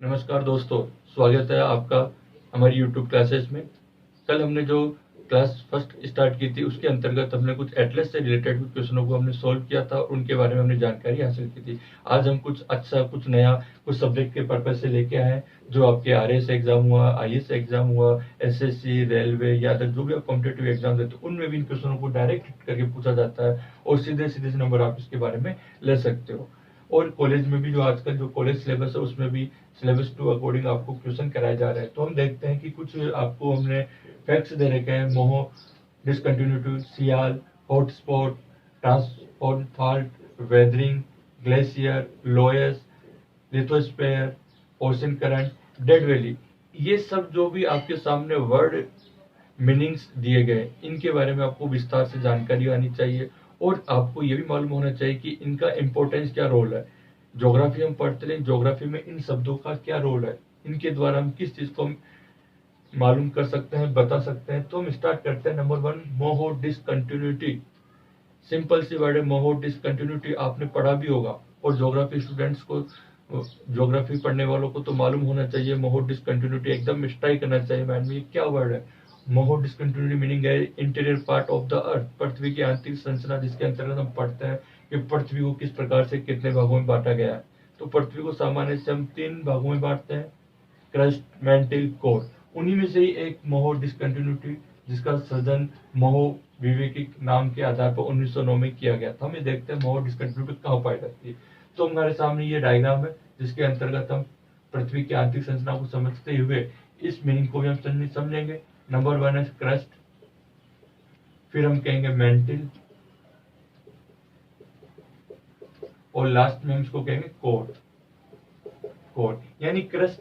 नमस्कार दोस्तों, स्वागत है आपका हमारी यूट्यूब क्लासेस में। कल हमने जो क्लास फर्स्ट स्टार्ट की थी उसके अंतर्गत हमने कुछ एटलस से रिलेटेड कुछ क्वेश्चनों को हमने सॉल्व किया था और उनके बारे में हमने जानकारी हासिल की थी। आज हम कुछ अच्छा, कुछ नया, कुछ सब्जेक्ट के पर्पज से लेके आए हैं जो आपके आरएस एग्जाम हुआ, आईएएस एग्जाम हुआ, एसएससी, रेलवे या अदर जो भी आप कॉम्पिटेटिव एग्जाम देते हो उनमें भी इन क्वेश्चनों को डायरेक्ट हिट करके पूछा जाता है और सीधे सीधे से नंबर आप इसके बारे में ले सकते हो। और कॉलेज में भी जो आजकल जो कॉलेज सिलेबस है उसमें भी सिलेबस टू अकॉर्डिंग आपको क्वेश्चन कराए जा रहे हैं। तो हम देखते हैं कि कुछ आपको हमने फैक्ट्स दे रखे हैं। Moho, discontinuity, sial, hotspot, transport fault, weathering, glacier, loess, lithosphere, ocean current, dead valley. ये सब जो भी आपके सामने वर्ड मीनिंग्स दिए गए इनके बारे में आपको विस्तार से जानकारी आनी चाहिए और आपको ये भी मालूम होना चाहिए कि इनका इम्पोर्टेंस क्या रोल है। ज्योग्राफी हम पढ़ते हैं, ज्योग्राफी में इन शब्दों का क्या रोल है, इनके द्वारा हम किस चीज को मालूम कर सकते हैं, बता सकते हैं। तो हम स्टार्ट करते हैं। Number one, Moho discontinuity. Simple सी वर्ड है मोहो डिसकंटिन्यूटी, आपने पढ़ा भी होगा और ज्योग्राफी स्टूडेंट्स को, ज्योग्राफी पढ़ने वालों को तो मालूम होना चाहिए। मोहो डिसकंटिन्यूटी एकदम स्ट्राइक करना चाहिए माइंड में, ये क्या वर्ड है। मोहो डिसकंटिन्यूटी मीनिंग है interior part of the earth, पृथ्वी की आंतरिक संरचना, जिसके अंतर्गत हम पढ़ते हैं कि पृथ्वी को किस प्रकार से कितने भागों में बांटा गया है। तो पृथ्वी को सामान्य से हम 3 भागों में बांटते हैं, क्रस्ट, मैंटल, कोर। उन्हीं में से ही एक मोहो डिसकंटिन्यूटी, जिसका सृजन मोहो विवेकिक नाम के आधार पर 1909 में किया गया था। हम ये देखते हैं मोहो डिसकंटिन्यूटी कहाँ पाई जाती है। तो हमारे सामने ये डायग्राम है जिसके अंतर्गत हम पृथ्वी की आंतरिक संरचना को समझते हुए इस मीनिंग को भी हम समझेंगे। नंबर वन है क्रस्ट, फिर हम कहेंगे मेंटल और लास्ट में हम इसको कहेंगे कोर। कोर यानी क्रस्ट,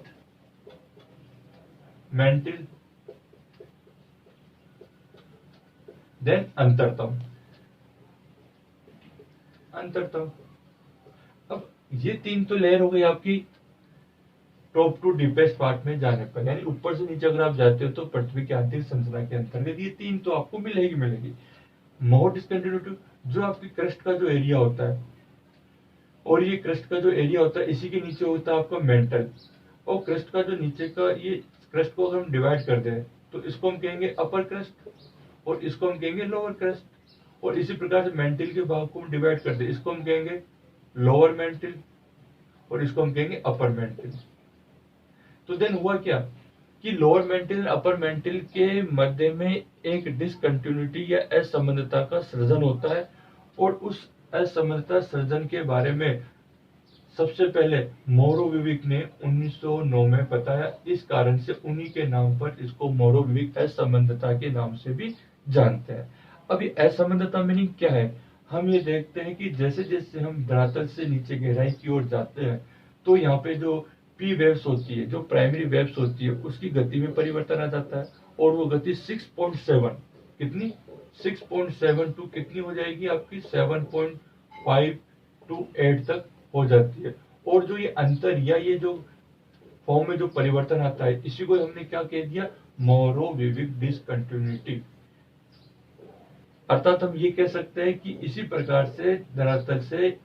मेंटल, देन अंतरतम। अंतरतम, अब ये 3 तो लेयर हो गई आपकी टॉप टू डीपेस्ट पार्ट में जाने पर, यानी ऊपर से नीचे अगर आप जाते हो तो पृथ्वी की आंतरिक संरचना के अंतर्गत ये 3 तो आपको मिलेगी। मोर डिसकंटिन्यूटी, जो आपकी क्रस्ट का जो एरिया होता है, और ये क्रस्ट का जो एरिया होता है इसी के नीचे होता है आपका मेंटल। और क्रस्ट का जो नीचे का ये क्रस्ट को अगर हम डिवाइड कर दें तो इसको हम कहेंगे अपर क्रस्ट और इसको हम कहेंगे लोअर क्रस्ट। और इसी प्रकार से मेंटल के भाग को हम डिवाइड कर दें, इसको हम कहेंगे लोअर मेंटल और इसको हम कहेंगे अपर मेंटल। तो देन हुआ क्या कि लोअर मेंटल अपर मेंटल के मध्य में एक डिसकंटिन्यूटी या असमानता का सृजन होता है और उस असमानता सृजन के बारे में सबसे पहले मोरोविविक ने 1909 में बताया। इस कारण से उन्हीं के नाम पर इसको मोरोविविक असमानता के नाम से भी जानते हैं। अभी असमानता मीनिंग क्या है, हम ये देखते हैं कि जैसे जैसे हम धरातल से नीचे गहराई की ओर जाते हैं तो यहाँ पे जो पी वेव्स होती है, जो प्राइमरी वेव्स होती है, उसकी गति में परिवर्तन आ जाता है और वो गति 6.7, कितनी 6.7 टू कितनी हो जाएगी आपकी 7.5 टू 8 तक हो जाती है। और जो ये अंतर या ये जो फॉर्म में जो परिवर्तन आता है इसी को हमने क्या कह दिया, मोरोविविक डिसकंटिन्यूटी। अर्थात हम ये कह सकते हैं कि इसी प्रकार से धरातल से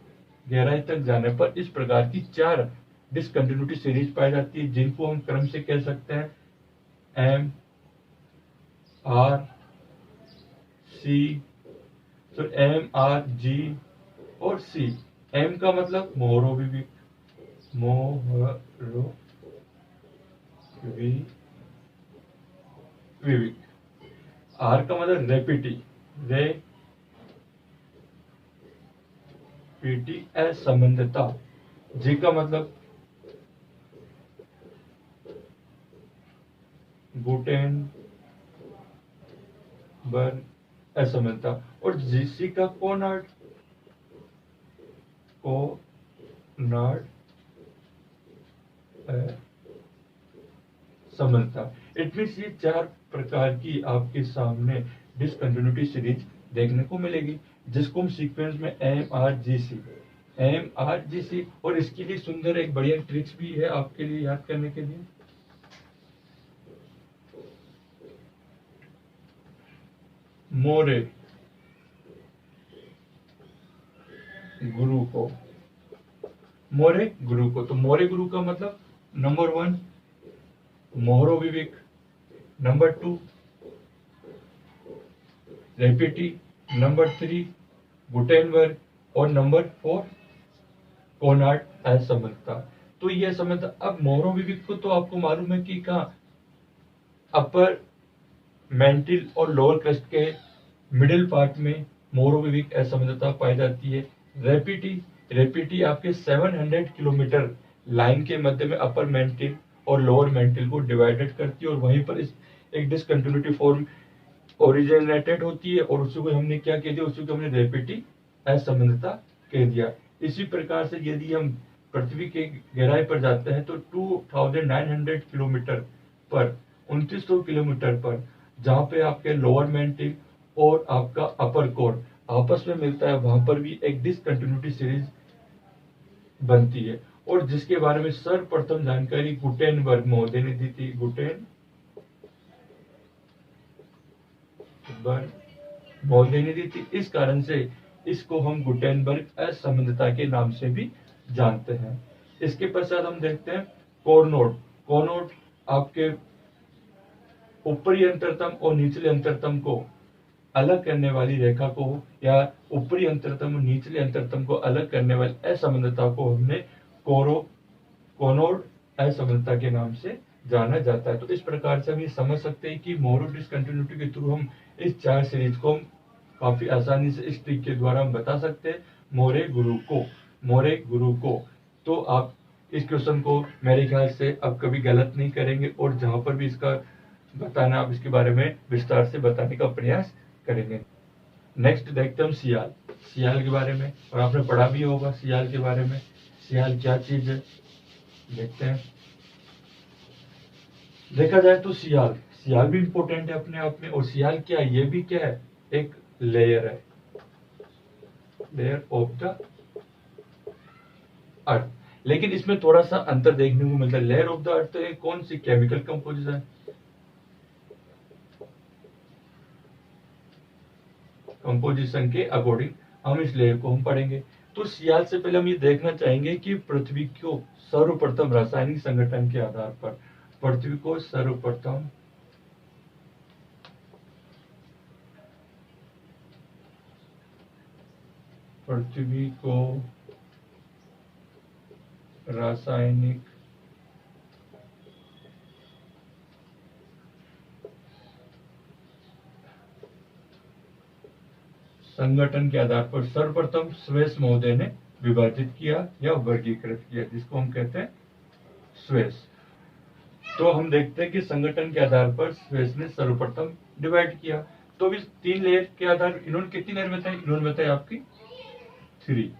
गहराई तक जाने पर इस प्रकार की 4 डिसकंटिन्यूटी सीरीज पाई जाती है, जिनको हम क्रम से कह सकते हैं एम, आर, सी, तो एम, आर, जी और सी। एम का मतलब मोरोविविक, मोरोविविक। आर का मतलब रेपिटी, रेपिटी असंबंधता। जी का मतलब गुटेन बर्ग असमता। और जीसी का कोनार्ड, कोनार्ड समता। इट मीन्स ये 4 प्रकार की आपके सामने डिसकंटिन्यूटी सीरीज देखने को मिलेगी, जिसको हम सीक्वेंस में एम आर जी सी, एम आर जी सी। और इसके लिए सुंदर एक बढ़िया ट्रिक्स भी है आपके लिए याद करने के लिए। मोरे गुरु को, मोरे गुरु को, तो मोरे गुरु का मतलब नंबर 1 मोहरोविविक, नंबर 2 रेपिटी, नंबर 3 गुटेनबर्ग और नंबर 4 कोनार्ड असमर्थता। तो ये असमर्थता, अब मोहरोविविक को तो आपको मालूम है कि कहाँ अपर मेंटिल और लोअर क्रस्ट के मिडिल पार्ट में मोहरोविविक असमर्थता पाई जाती है। रेपिटी आपके 700 किलोमीटर लाइन के मध्य में अपर मेंटिल और लोअर मेंटिल को डिवाइडेड करती है और वहीं पर इस एक डिसकंटिन्यूटी फॉर्म ओरिजिनेटेड होती है और उसी को हमने क्या कह दिया, उसी को हमने रेपिटी असमर्थता कह दिया। इसी प्रकार से यदि हम पृथ्वी के गहराई पर जाते हैं तो 2900 किलोमीटर पर 2900 किलोमीटर पर जहां पे आपके लोअर मेंटिल और आपका अपर कोर आपस में मिलता है, वहां पर भी एक डिसकंटिन्यूटी सीरीज बनती है और जिसके बारे में सर्वप्रथम जानकारी गुटेनबर्ग महोदय ने दी थी। महोदय ने दी थी। इस कारण से इसको हम गुटेनबर्ग असंबंधता के नाम से भी जानते हैं। इसके पश्चात हम देखते हैं कोरनोड आपके ऊपरी अंतरतम और निचले अंतरतम को अलग करने वाली रेखा को या ऊपरी अंतरतम और निचले अंतरतम को अलग करने वाली असंबंधता को हमने कोनोड असंबंधता के नाम से जाना जाता है। तो इस प्रकार से हम ये समझ सकते हैं कि मोरो डिसकंटिन्यूटी के थ्रू हम इस 4 सीरीज को काफी आसानी से इस ट्रिक के द्वारा हम बता सकते हैं, मोरे गुरु को। तो आप इस क्वेश्चन को मेरे ख्याल से अब कभी गलत नहीं करेंगे और जहां पर भी इसका बताना, आप इसके बारे में विस्तार से बताने का प्रयास करेंगे। नेक्स्ट देखते हैं हम सियाल के बारे में, और आपने पढ़ा भी होगा सियाल के बारे में। सियाल क्या चीज है देखते हैं। देखा जाए तो सियाल भी इंपॉर्टेंट है अपने आप में। और सियाल क्या है, ये भी क्या है, एक लेयर है, लेयर ऑफ द अर्थ। लेकिन इसमें थोड़ा सा अंतर देखने को मिलता है। लेयर ऑफ द अर्थ तो एक कौन सी केमिकल कंपोजिशन, कंपोजिशन के अकॉर्डिंग हम इस लेयर को हम पढ़ेंगे। तो सियाल से पहले हम ये देखना चाहेंगे कि पृथ्वी को सर्वप्रथम रासायनिक संगठन के आधार पर, पृथ्वी को सर्वप्रथम पृथ्वी को रासायनिक संगठन के आधार पर सर्वप्रथम स्वेस महोदय ने विभाजित किया या वर्गीकृत किया, जिसको हम कहते हैं स्वेस। तो हम देखते हैं कि संगठन के आधार पर स्वेस ने सर्वप्रथम डिवाइड किया। तो इस 3 लेयर के आधार इन्होंने कितनी लेयर बताई, इन्होंने बताई आपकी 3।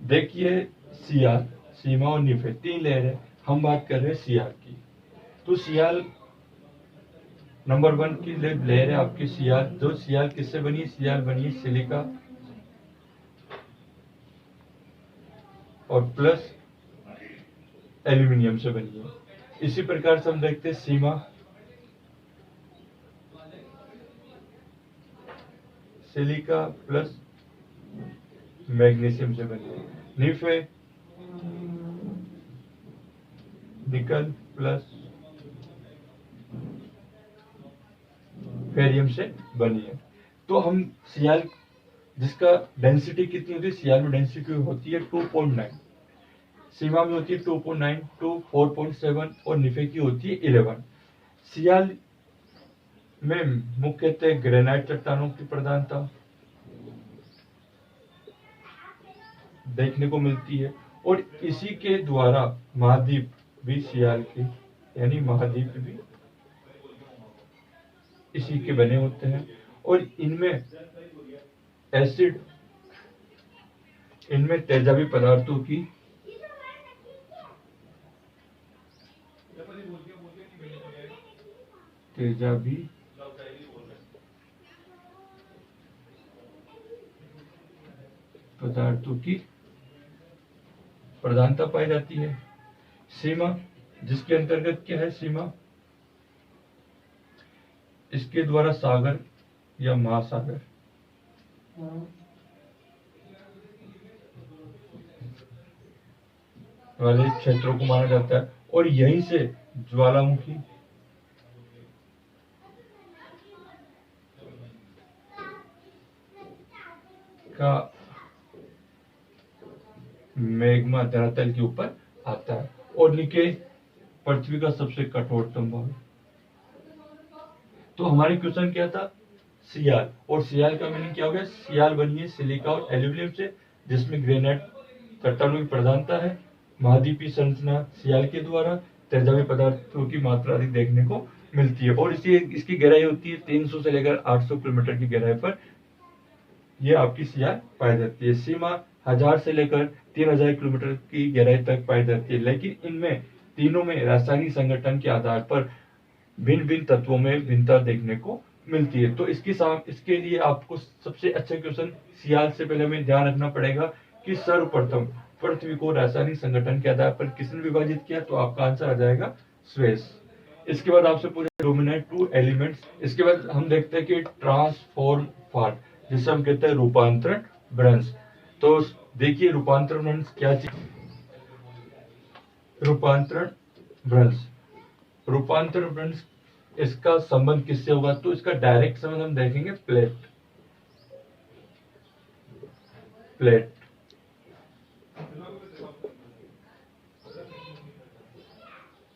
देखिए सियाल, सीमा और निफे 3 लेयर है। हम बात कर रहे हैं सियाल की। तो सियाल नंबर 1 की लेयर है आपकी सियाल। जो सियाल किससे बनी है, सियाल बनी है सिलिका और प्लस एल्यूमिनियम से बनी है। इसी प्रकार से हम देखते हैं सीमा, सिलिका प्लस मैग्नीशियम से बनी है। निफे निकल प्लस फेरियम से बनी है। तो हम सियाल, जिसका डेंसिटी कितनी होती है, सियाल में डेंसिटी होती है 2.9, सीमा में होती है 2.9 टू 4.7 और निफे की होती है 11। सियाल में मुख्यतः ग्रेनाइट चट्टानों की प्रधानता देखने को मिलती है और इसी के द्वारा महाद्वीप भी सियाल के, यानी महाद्वीप भी इसी के बने होते हैं। और इनमें एसिड, इनमें तेजाबी पदार्थों की तेजाबी पदार्थों की प्रधानता पाई जाती है। सीमा, जिसके अंतर्गत क्या है सीमा, इसके द्वारा सागर या महासागर वाले क्षेत्रों को माना जाता है। और यहीं से ज्वालामुखी का मैग्मा धरातल के ऊपर आता है। और नीचे पृथ्वी का सबसे कठोरतम भाग। तो हमारे क्वेश्चन क्या था, सियाल। और सियाल का मीनिंग क्या हो गया, सियाल बनी है सिलिका और एल्यूमिनियम से, जिसमें ग्रेनाइट चट्टानों की प्रधानता है। महाद्वीपीय संरचना सियाल के द्वारा तेजाबी पदार्थों की मात्रा अधिक देखने को मिलती है। और इसकी गहराई होती है 300 से लेकर 800 किलोमीटर की गहराई पर यह आपकी सियाल पाई जाती है। सीमा 1000 से लेकर 3000 किलोमीटर की गहराई तक पाई जाती है। लेकिन इनमें तीनों में रासायनिक संगठन के आधार पर भिन्न भिन्न तत्वों में भिन्नता देखने को मिलती है। तो इसके लिए आपको सबसे अच्छा क्वेश्चन सियाल से पहले हमें ध्यान रखना पड़ेगा कि सर्वप्रथम पृथ्वी को रासायनिक संगठन के आधार पर किसने विभाजित किया, तो आपका आंसर आ जाएगा स्वेस। इसके बाद आपसे पूछे डोमिनेट टू एलिमेंट्स। इसके बाद हम देखते हैं कि ट्रांसफॉर्म फाल्ट, जिसे हम कहते हैं रूपांतरण भ्रंश। तो देखिए रूपांतरण भ्रंश क्या चीज, रूपांतरण भ्रंश, रूपांतरण भ्रंश इसका संबंध किससे होगा, तो इसका डायरेक्ट संबंध हम देखेंगे प्लेट, प्लेट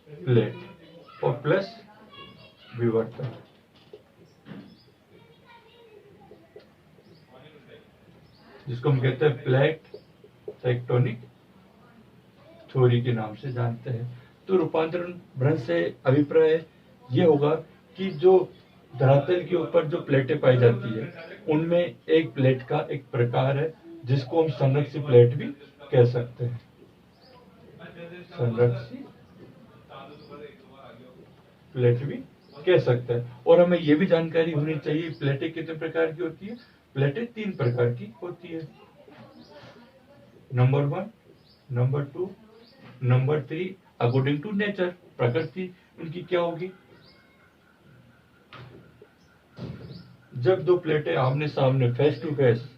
प्लेट और प्लस विवर्तन, जिसको हम कहते हैं प्लेट टेक्टोनिक थ्योरी के नाम से जानते हैं। तो रूपांतरण भ्रंश से अभिप्राय ये होगा कि जो धरातल के ऊपर जो प्लेटें पाई जाती है उनमें एक प्लेट का एक प्रकार है जिसको हम संरक्षित प्लेट भी कह सकते हैं, संरक्षित प्लेट भी कह सकते हैं। और हमें यह भी जानकारी होनी चाहिए प्लेटें कितने प्रकार की होती है, प्लेटें 3 प्रकार की होती है, number 1, number 2, number 3 according to nature. प्रकृति उनकी क्या होगी, जब दो प्लेटें आमने सामने फेस टू फेस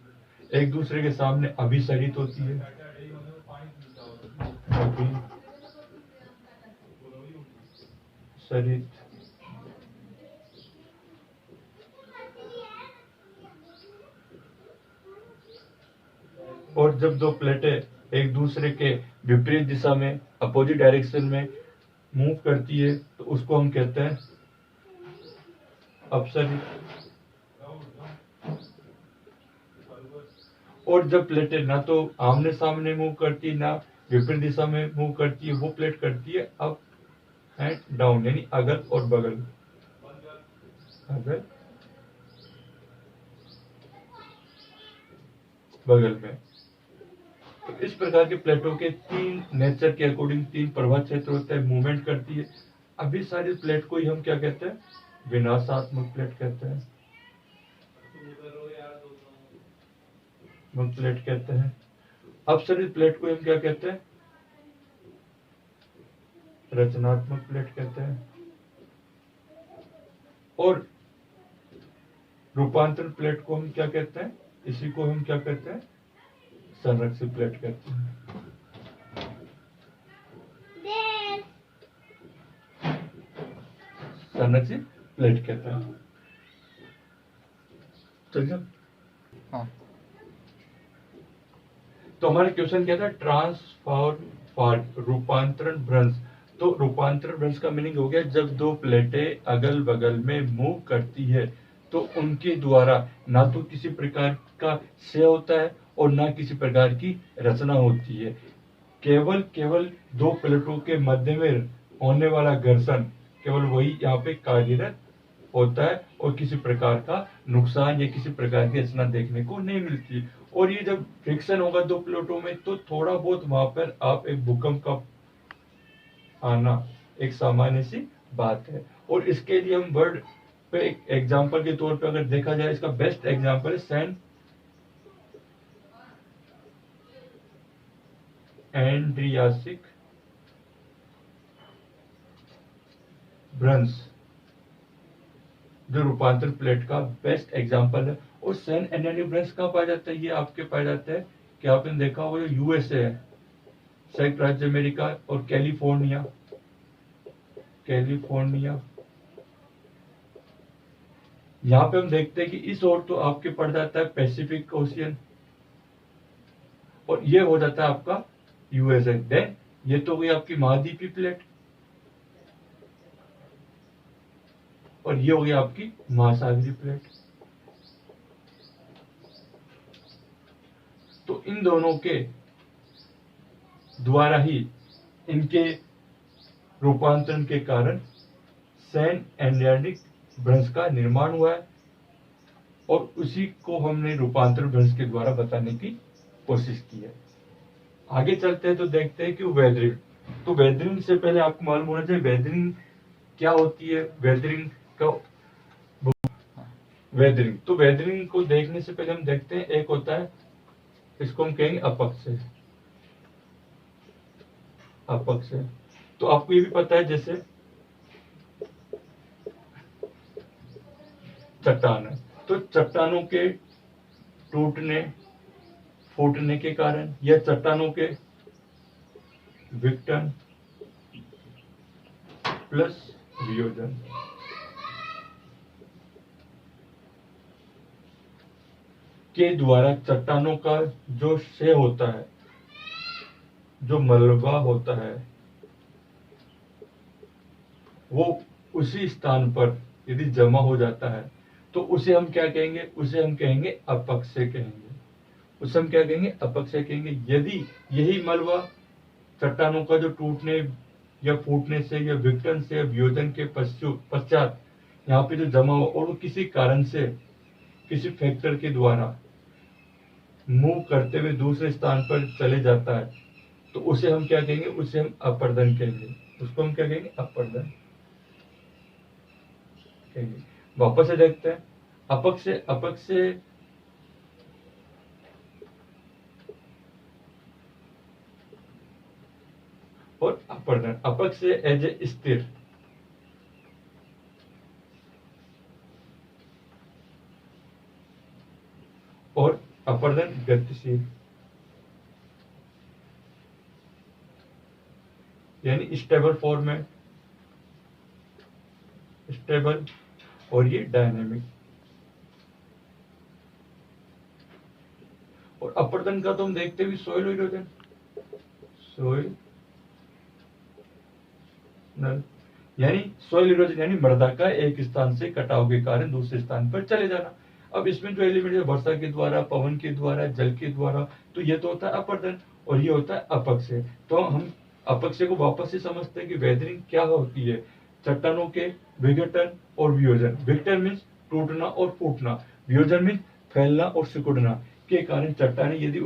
एक दूसरे के सामने अभिसरित होती है, अभिसरित, और जब दो प्लेटें एक दूसरे के विपरीत दिशा में अपोजिट डायरेक्शन में मूव करती है तो उसको हम कहते हैं अपसरित। और जब प्लेटें ना तो आमने सामने मूव करती ना विपरीत दिशा में मूव करती है, वो प्लेट करती है अप एंड डाउन, यानी अगल और बगल, अगल बगल में। तो इस प्रकार के प्लेटों के 3 नेचर के अकॉर्डिंग 3 प्रभाव क्षेत्र होते हैं, मूवमेंट करती है। अभी सारी प्लेट को ही हम क्या कहते हैं, विनाशात्मक प्लेट कहते हैं, प्लेट कहते हैं। अपसरित प्लेट को हम क्या कहते हैं, रचनात्मक प्लेट कहते हैं। और रूपांतरण प्लेट को हम क्या कहते हैं, इसी को हम क्या कहते हैं, संरक्षित प्लेट कहते हैं। संरक्षित प्लेट कहते हैं। चलिए हाँ। तो हमारा क्वेश्चन क्या था, ट्रांसफॉर्म फाल्ट, रूपांतरण भ्रंश। तो रूपांतरण भ्रंश का मीनिंग हो गया जब दो प्लेटें अगल बगल में मूव करती है तो उनके द्वारा ना तो किसी प्रकार का क्षय होता है और ना किसी प्रकार की रचना होती है। केवल दो प्लेटों के मध्य में होने वाला घर्षण केवल वही यहाँ पे कार्यरत होता है और किसी प्रकार का नुकसान या किसी प्रकार की रचना देखने को नहीं मिलती। और ये जब फ्रिक्शन होगा दो प्लेटों में तो थोड़ा बहुत वहां पर आप एक भूकंप का आना एक सामान्य सी बात है। और इसके लिए हम वर्ड पे एक एग्जाम्पल के तौर पे अगर देखा जाए, इसका बेस्ट एग्जाम्पल है सैन एंड्रियासिक ब्रंस, जो रूपांतर प्लेट का बेस्ट एग्जाम्पल है। और सैन एंड्रियासिक ब्रंस कहाँ पाया जाता है? ये आपके पाया जाता है कि आपने देखा होगा जो यूएसए है, संयुक्त राज्य अमेरिका और कैलिफोर्निया, यहाँ पे हम देखते हैं कि इस ओर तो आपके पड़ जाता है पैसिफिक ओशियन और ये हो जाता है आपका यूएसए। देन ये तो गई आपकी महाद्वीपीय प्लेट और ये हो गई आपकी महासागरीय प्लेट। तो इन दोनों के द्वारा ही इनके रूपांतरण के कारण सैन एंड्रियाटिक भ्रंश का निर्माण हुआ है और उसी को हमने रूपांतरण भ्रंश के द्वारा बताने की कोशिश की है। आगे चलते हैं तो देखते हैं कि वेदरिंग। तो वेदरिंग से पहले आपको मालूम होना चाहिए वेदरिंग क्या होती है। वेदरिंग तो वेदरिंग को देखने से पहले हम देखते हैं, एक होता है, इसको हम कहेंगे अपक्ष है। तो आपको ये भी पता है जैसे चट्टान है, तो चट्टानों के टूटने फूटने के कारण या चट्टानों के विघटन प्लस वियोजन के द्वारा चट्टानों का जो क्षय होता है, जो मलबा होता है, वो उसी स्थान पर यदि जमा हो जाता है तो उसे हम क्या कहेंगे? उसे हम कहेंगे अपक्षय कहेंगे। उसे हम क्या कहेंगे? अपक्षय कहेंगे। यदि यही मलबा चट्टानों का जो टूटने या फूटने से या विघटन से या वियोजन के पश्चात यहाँ पे जो जमा हो और वो किसी कारण से किसी फैक्टर के द्वारा मूव करते हुए दूसरे स्थान पर चले जाता है तो उसे हम क्या कहेंगे? उसे हम अपर्दन कहेंगे। उसको हम क्या कहेंगे? अपर्दन कहेंगे। वापस से देखते हैं, अपक्षय और अपर्दन। अपक्षय एज ए स्थिर और अपर्दन गतिशील, यानी स्टेबल फॉर्मेट, स्टेबल और ये डायनेमिक। और अपर्दन का तो हम देखते भी सोइल इरोजन, यानी सोइल इरोजन यानी मृदा का एक स्थान से कटाव के कारण दूसरे स्थान पर चले जाना। अब इसमें जो एलिमेंट है वर्षा के द्वारा, पवन के द्वारा, जल के द्वारा, तो ये तो होता है अपर्दन और ये होता है अपक्षय। तो हम अपक्षय को वापस से समझते हैं कि वेदरिंग क्या होती है? चट्टानों के विघटन और वियोजन। विघटन मीन्स टूटना और फूटना, वियोजन मीन्स फैलना और सिकुड़ना के कारण चट्टानें यदि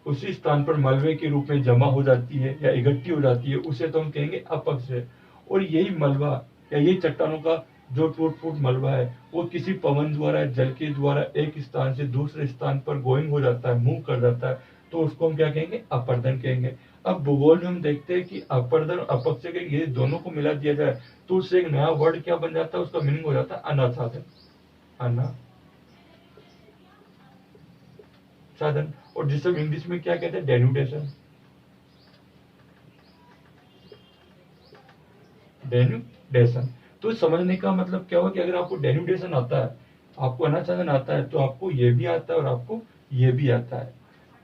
उसी स्थान पर मलबे के रूप में जमा हो जाती है या इकट्ठी हो जाती है, उसे तो हम कहेंगे अपक्षय। और यही मलबा या यही चट्टानों का जो टूट फूट मलबा है वो किसी पवन द्वारा, जल के द्वारा एक स्थान से दूसरे स्थान पर गोइंग हो जाता है, मूव कर जाता है, तो उसको हम क्या कहेंगे? अपर्दन कहेंगे। अब भूगोल में हम देखते हैं कि अपर्दन और अपक्षय के ये दोनों को मिला दिया जाए तो उससे एक नया वर्ड क्या बन जाता है? उसका मीनिंग हो जाता है अनाच्छादन। साधन। और जिसे हम इंग्लिश में क्या कहते हैं? डेनुडेशन। तो समझने का मतलब क्या हुआ कि अगर आपको डेनुडेशन आता है, आपको अनाच्छादन आता है, तो आपको ये भी आता है और आपको ये भी आता है।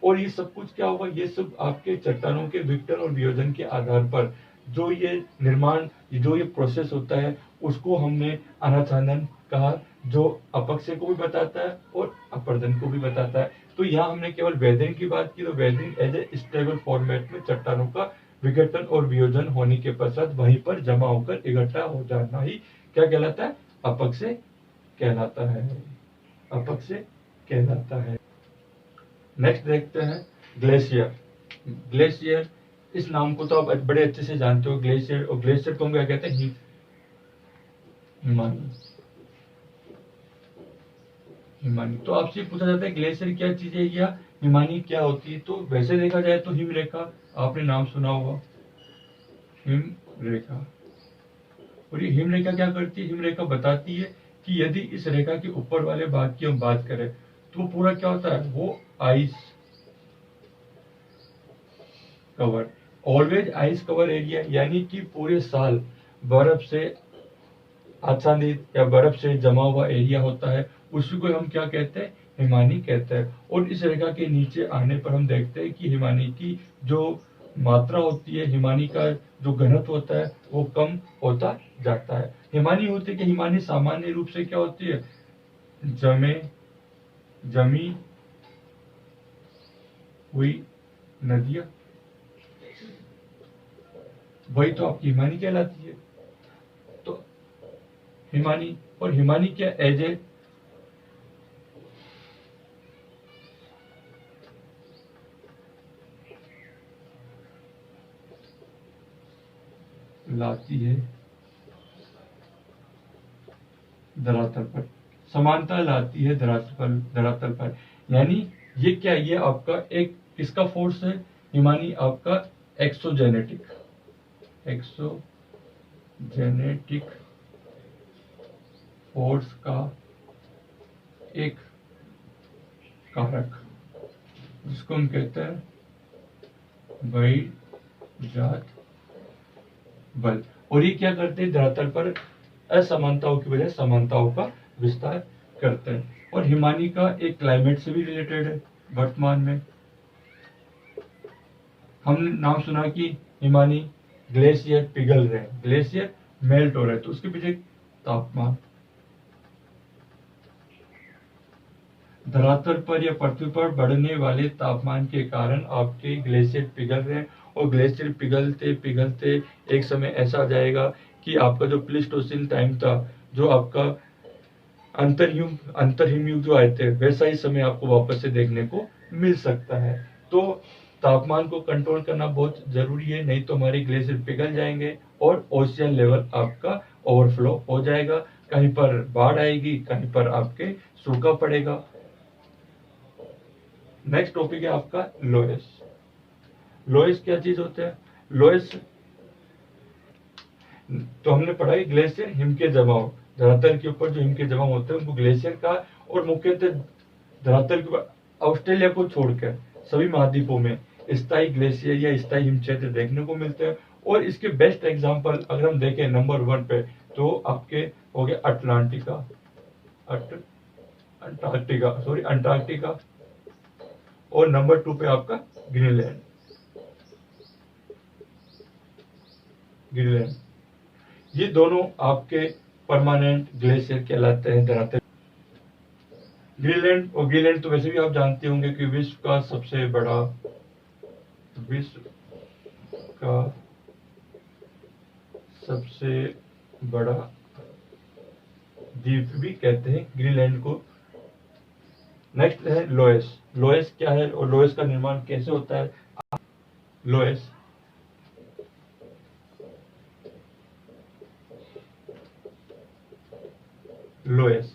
और ये सब कुछ क्या होगा? ये सब आपके चट्टानों के विघटन और वियोजन के आधार पर जो ये निर्माण, जो ये प्रोसेस होता है, उसको हमने अनाच्छादन कहा, जो अपक्षय को भी बताता है और अपर्दन को भी बताता है। तो यहाँ हमने केवल वेदरिंग की बात की, तो weathering as a stable format में चट्टानों का विघटन और वियोजन होने के पश्चात वहीं पर जमा होकर इकट्ठा हो जाना ही क्या कहलाता है? अपक्षय कहलाता है। अपक्षय कहलाता है। नेक्स्ट देखते हैं ग्लेशियर। ग्लेशियर, इस नाम को तो आप बड़े अच्छे से जानते हो, ग्लेशियर। और ग्लेशियर को हम क्या कहते हैं? हिमानी। हिमानी। तो आपसे पूछा जाता है ग्लेशियर क्या चीज है या हिमानी क्या होती है? तो वैसे देखा जाए तो हिम रेखा, आपने नाम सुना होगा, हिम रेखा। और ये हिम रेखा क्या करती है? हिम रेखा बताती है कि यदि इस रेखा के ऊपर वाले भाग की हम बात करें तो वो पूरा क्या होता है? वो ice cover, always ice cover area, यानी कि पूरे साल बर्फ से आच्छादित या बर्फ से जमा हुआ एरिया होता है, उसी को हम क्या कहते हैं? हिमानी कहते हैं। और इस रेखा के नीचे आने पर हम देखते हैं कि हिमानी की जो मात्रा होती है, हिमानी का जो घनत्व होता है वो कम होता जाता है। हिमानी होती है कि हिमानी सामान्य रूप से क्या होती है? जमी हुई नदियां, वही तो आपकी हिमानी कहलाती है। तो हिमानी, और हिमानी क्या एज ए लाती है धरातल पर, समानता लाती है धरातल पर। यानी ये क्या, ये आपका एक किसका फोर्स है? हिमानी आपका एक्सोजेनेटिक फोर्स का एक कारक, जिसको हम कहते हैं बहिर्जात बल। और ये क्या करते हैं? धरातल पर असमानताओं की बजाय समानताओं का विस्तार करते हैं। और हिमानी का एक क्लाइमेट से भी रिलेटेड है। वर्तमान में हमने नाम सुना कि हिमानी ग्लेशियर पिघल रहे हैं, ग्लेशियर मेल्ट हो रहे हैं, तो उसके पीछे तापमान, धरातल पर या पृथ्वी पर बढ़ने वाले तापमान के कारण आपके ग्लेशियर पिघल रहे हैं। और ग्लेशियर पिघलते पिघलते एक समय ऐसा आ जाएगा कि आपका जो प्लीस्टोसिन टाइम था, जो आपका अंतरहिम युग जो आए थे, वैसा ही समय आपको वापस से देखने को मिल सकता है। तो तापमान को कंट्रोल करना बहुत जरूरी है, नहीं तो हमारे ग्लेशियर पिघल जाएंगे और ओशियन लेवल आपका ओवरफ्लो हो जाएगा। कहीं पर बाढ़ आएगी, कहीं पर आपके सूखा पड़ेगा। नेक्स्ट टॉपिक है आपका लोएस। लोएस क्या चीज होता है? लोएस तो हमने पढ़ा है ग्लेशियर हिम के जमाव, धरातल के ऊपर जो हिम के जमाव होते हैं उनको ग्लेशियर का, और मुख्यतः धरातल के ऊपर ऑस्ट्रेलिया को छोड़कर सभी महाद्वीपों में स्थायी ग्लेशियर या स्थायी हिम क्षेत्र देखने को मिलते हैं। और इसके बेस्ट एग्जांपल अगर हम देखें नंबर 1 पे, तो आपके हो गए अंटार्कटिका, और नंबर 2 पे आपका ग्रीनलैंड। ये दोनों आपके परमानेंट ग्लेशियर कहलाते हैं धरातल। ग्रीनलैंड तो वैसे भी आप जानते होंगे कि विश्व का सबसे बड़ा द्वीप भी कहते हैं ग्रीनलैंड को। नेक्स्ट है लोएस। लोएस क्या है और लोएस का निर्माण कैसे होता है? लोएस लोएस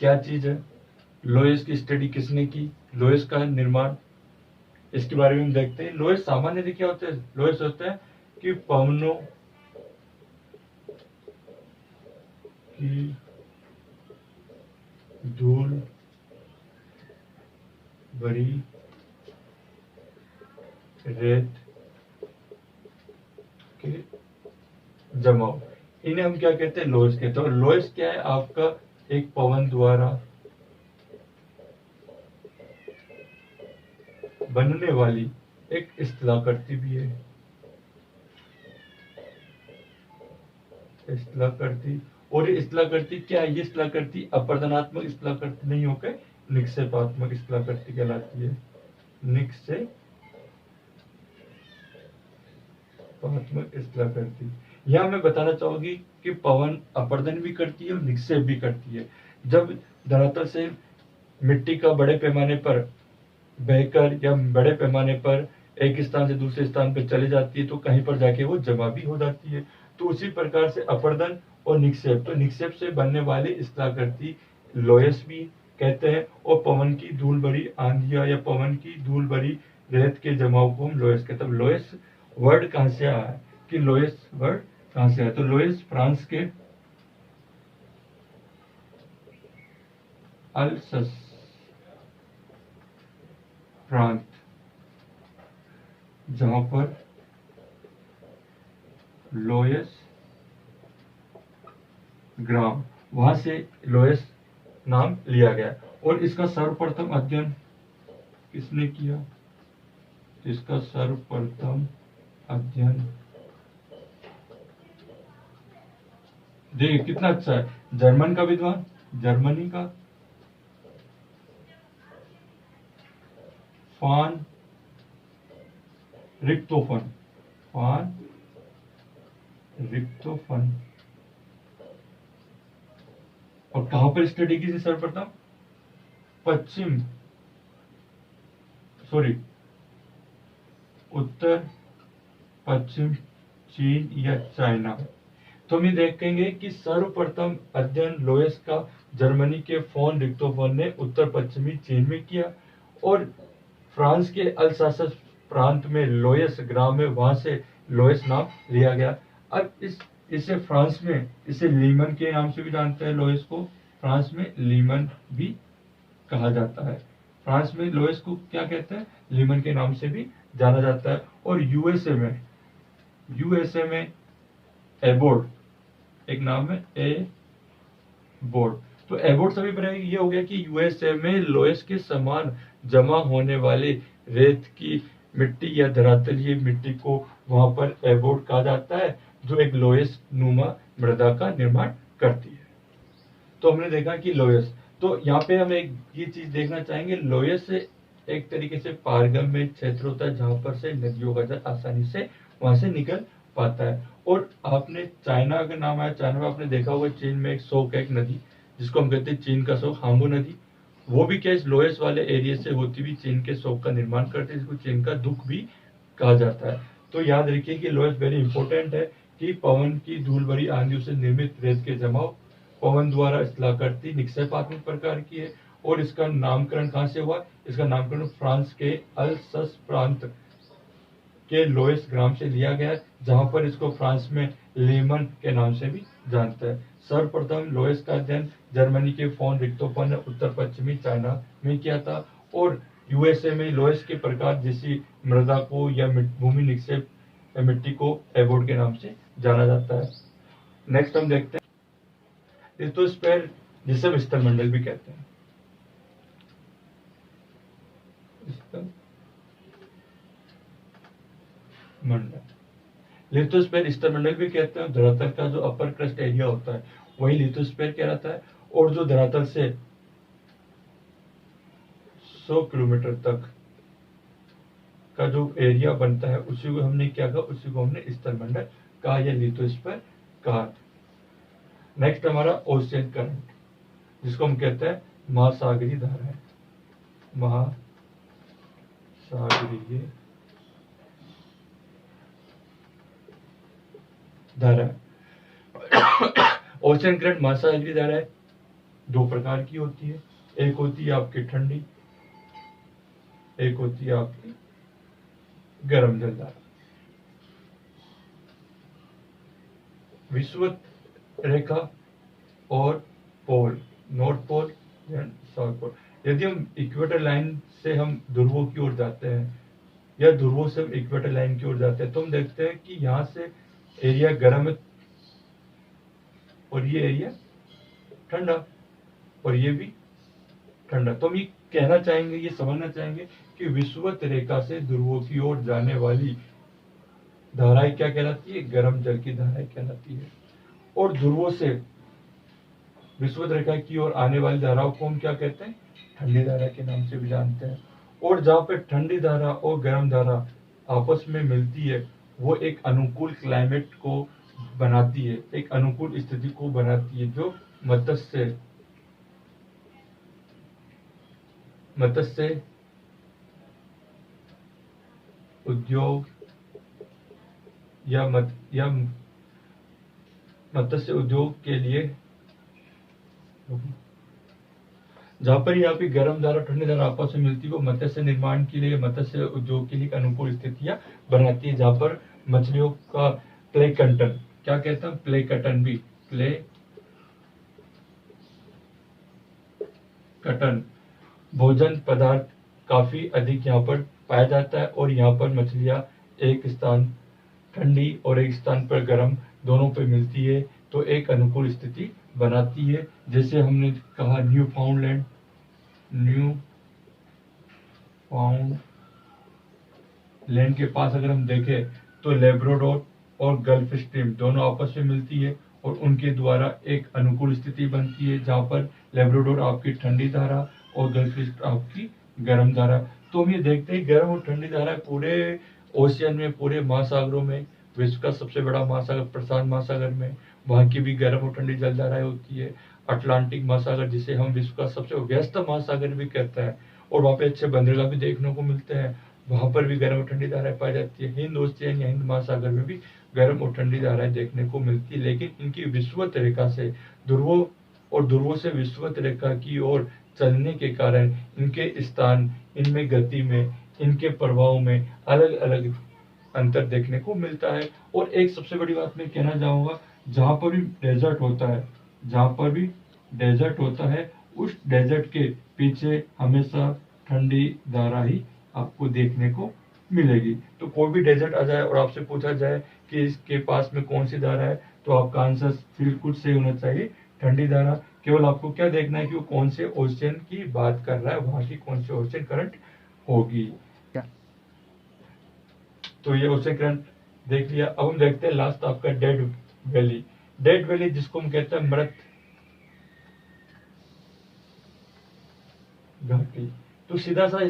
क्या चीज है? लोएस की स्टडी किसने की? लोएस का निर्माण, इसके बारे में हम देखते हैं। लोएस सामान्य क्या होता है? लोएस होता है कि पवनों की धूल भरी रेत के जमाव, इन्हें हम क्या कहते हैं? लोएस कहते हैं। और लोएस क्या है? आपका एक पवन द्वारा बनने वाली एक स्थलाकृति भी है। स्थलाकृति, और ये स्थलाकृति क्या है? ये स्थलाकृति अपरदनात्मक स्थलाकृति नहीं होकर निक्षेपात्मक स्थलाकृति कहलाती है। निक्षेपात्मक पात्मक स्थला करती। यहाँ मैं बताना चाहूंगी कि पवन अपर्दन भी करती है और निक्षेप भी करती है। जब धरातल से मिट्टी का बड़े पैमाने पर बहकर या बड़े पैमाने पर एक स्थान से दूसरे स्थान पर चले जाती है तो कहीं पर जाके वो जमा भी हो जाती है। तो उसी प्रकार से अपर्दन और निक्षेप, तो निक्षेप से बनने वाली स्थलाकृति लोयस भी कहते हैं, और पवन की धूल भरी आंधिया या पवन की धूल भरी रेत के जमाव को हम लोयस कहते हैं। लोयस वर्ड कहाँ से आया है कि लोयस वर्ड कहाँ से आया, तो लोयस फ्रांस के अल्सस प्रांत, जहां पर लोयस ग्राम, वहां से लोयस नाम लिया गया। और इसका सर्वप्रथम अध्ययन किसने किया, इसका सर्वप्रथम अध्ययन, देखिए कितना अच्छा है, जर्मन का विद्वान, जर्मनी का फान रिक्टोफन, फान रिक्टोफन। और कहां पर स्टडी की थी सर्वप्रथम, उत्तर पश्चिम चीन या चाइना। तो हम ये देखेंगे कि सर्वप्रथम अध्ययन लोयस का जर्मनी के फोन रिक्टोफन ने उत्तर पश्चिमी चीन में किया, और फ्रांस के अल्सासस प्रांत में लोयस ग्राम में, वहां से लोयस नाम लिया गया। अब इसे फ्रांस में इसे लीमन के नाम से भी जानते हैं, लोयस को फ्रांस में लीमन भी कहा जाता है। फ्रांस में लोयस को क्या कहते हैं, लीमन के नाम से भी जाना जाता है। और यूएसए में एबोर्ड, एक नाम है एबोर्ड। तो एबोर्ड सभी पर ये हो गया कि यूएसए में लोयस के समान जमा होने वाले रेत की मिट्टी या धरातलीय मिट्टी को वहां पर एबोर्ड कहा जाता है, जो एक लोयस नुमा मृदा का निर्माण करती है। तो हमने देखा कि लोयस, तो यहाँ पे हम एक ये चीज देखना चाहेंगे, लोयस से एक तरीके से पारगम में क्षेत्र होता है जहां पर से नदियों का जल आसानी से वहां से निकल पाता है। और आपने चाइना का नाम आया, चाइना में आपने देखा होगा चीन में एक शोक है, एक नदी जिसको हम कहते हैं चीन का शोक, हांगू नदी, वो भी क्या इस लोयस वाले एरिया से होती हुई चीन के शोक का निर्माण करते हैं, जिसको चीन का दुख भी कहा जाता है। तो याद रखिए कि लोयस वेरी इंपॉर्टेंट है कि पवन की धूल भरी आंधियों से निर्मित रेत के जमाव पवन द्वारा स्थलाकृति निक्षेपात्मक प्रकार की है। और इसका नामकरण कहां से हुआ, इसका नामकरण फ्रांस के अल्सस प्रांत के लोयस ग्राम से लिया गया, जहां पर इसको फ्रांस में लेमन के नाम से भी जानते हैं। सर्वप्रथम लोयस का अध्ययन जर्मनी के फोन रिक्टोफन ने उत्तर पश्चिमी चाइना में किया था। और यूएसए में लोयस के प्रकार जैसी मृदा को या भूमि निक्षेप मिट्टी को एबोर्ड के नाम से जाना जाता है। नेक्स्ट हम देखते हैं लिथोस्फीयर, जिसे हम स्थलमंडल भी कहते हैं। लिथोस्फीयर स्थलमंडल भी कहते हैं। धरातल का जो अपर क्रस्ट एरिया होता है वही लिथोस्फीयर कहलाता है, और जो धरातल से 100 किलोमीटर तक का जो एरिया बनता है उसी को हमने क्या कहा, उसी को हमने स्थलमंडल कहा या लिथोस्फीयर कहा। नेक्स्ट हमारा ओशियन करंट, जिसको हम कहते हैं महासागरीय धाराएं, महासागरीय धारा। ओशियन करंट महासागरीय धाराएं दो प्रकार की होती है, एक होती है आपकी ठंडी, एक होती है आपकी गर्म जल धारा। विषुवत रेखा और pole, north pole and south pole. यदि हम इक्वेटर लाइन से हम ध्रुवों की ओर जाते हैं या ध्रुवों से हम इक्वेटर लाइन की ओर जाते हैं तो हम देखते हैं कि यहाँ से एरिया गर्म है और ये एरिया ठंडा, और ये भी ठंडा। तो हम ये कहना चाहेंगे, ये समझना चाहेंगे कि विषुवत रेखा से ध्रुवों की ओर जाने वाली धाराएं क्या कहलाती है, गर्म जल की धाराएं कहलाती है। और ध्रुवों से विषुवत रेखा की ओर आने वाली धाराओं को हम क्या कहते हैं, ठंडी धारा के नाम से भी जानते हैं। और जहाँ पे ठंडी धारा और गर्म धारा आपस में मिलती है वो एक अनुकूल क्लाइमेट को बनाती है, एक अनुकूल स्थिति को बनाती है, जो मत्स्य उद्योग या मत्स्य उद्योग के लिए, जहाँ पर यहाँ पे गर्म धारा ठंडी धारा आपस में मिलती है, वो मत्स्य निर्माण के लिए, मत्स्य उद्योग के लिए अनुकूल स्थितियां बनाती है, जहाँ पर मछलियों का प्लेंकटन, क्या कहते हैं प्लेंकटन, भी प्लेंकटन भोजन पदार्थ काफी अधिक यहाँ पर पाया जाता है, और यहाँ पर मछलियां एक स्थान ठंडी और एक स्थान पर गर्म दोनों पे मिलती है, तो एक अनुकूल स्थिति बनाती है। जैसे हमने कहा न्यू फाउंडलैंड के पास अगर हम देखें तो लेब्राडोर और गल्फ स्ट्रीम दोनों आपस में मिलती है, और उनके द्वारा एक अनुकूल स्थिति बनती है, जहाँ पर लेब्राडोर आपकी ठंडी धारा और गल्फ स्ट्रीम आपकी गर्म धारा। तो हम ये देखते हैं गर्म और ठंडी धारा पूरे ओशियन में, पूरे महासागरों में, विश्व का सबसे बड़ा महासागर प्रशांत महासागर में वहाँ की भी गर्म और ठंडी जलधाराएं होती है। अटलांटिक महासागर, जिसे हम विश्व का सबसे व्यस्त महासागर भी कहते हैं, और वहाँ पे अच्छे बंदरगाह भी देखने को मिलते हैं, वहां पर भी गर्म और ठंडी धाराएं पाई जाती है। हिंद ओशियन या हिंद महासागर में भी गर्म और ठंडी धाराएं देखने को मिलती है, लेकिन इनकी विषुवत रेखा से ध्रुवों से विषुवत रेखा की ओर चलने के कारण इनके स्थान, इनमें गति में, इनके प्रभाव में अलग अलग अंतर देखने को मिलता है। और एक सबसे बड़ी बात मैं कहना चाहूंगा, जहां पर भी डेजर्ट होता है, उस डेजर्ट के पीछे हमेशा ठंडी धारा ही आपको देखने को मिलेगी। तो कोई भी डेजर्ट आ जाए और आपसे पूछा जाए कि इसके पास में कौन सी धारा है, तो आपका आंसर बिल्कुल सही होना चाहिए, ठंडी धारा। केवल आपको क्या देखना है कि वो कौन से ओशियन की बात कर रहा है, वहां की कौन सी ओशियन करंट होगी। तो ये ओशियन करंट देख लिया। अब हम देखते हैं लास्ट आपका डेड वैली जिसको हम कहते हैं मृत घाटी। तो सीधा सा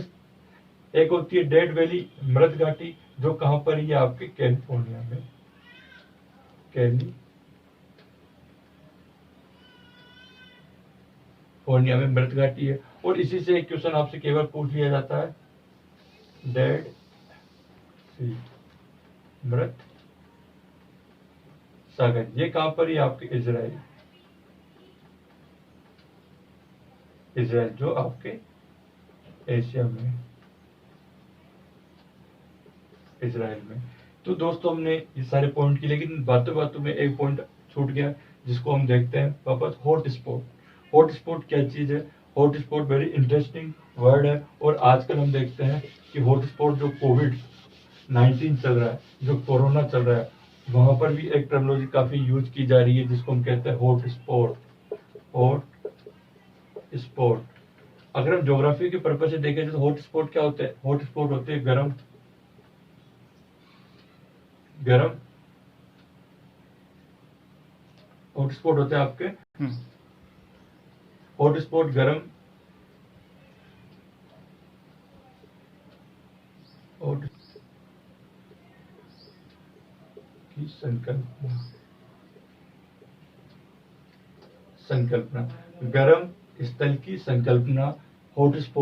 एक होती है डेड वैली, मृत घाटी, जो कहां पर है आपके कैलिफोर्निया में मृत घाटी है। और इसी से एक क्वेश्चन आपसे केवल पूछ लिया जाता है, डेड सी, मृत सागर, ये कहां पर है आपके इजराइल, जो आपके एशिया में, इजराइल में। तो दोस्तों हमने ये सारे पॉइंट किए, लेकिन बातों बातों में एक पॉइंट छूट गया, जिसको हम देखते हैं वापस, हॉट स्पॉट क्या चीज है। Hot spot very interesting word है, और आजकल हम देखते हैं कि हॉट स्पॉट जो कोविड-19 चल रहा है, जो कोरोना चल रहा है, वहां पर भी एक टर्मिनोलॉजी काफी यूज की जा रही है, जिसको हम कहते हैं हॉट स्पॉट। अगर हम ज्योग्राफी के पर्पज से देखें तो हॉट स्पॉट क्या होते हैं, हॉट स्पॉट होते हैं गर्म हॉट स्पॉट होते हैं आपके हॉट स्पॉट गर्म और की संकल्पना गर्म स्थल की संकल्पना हॉट स्पॉट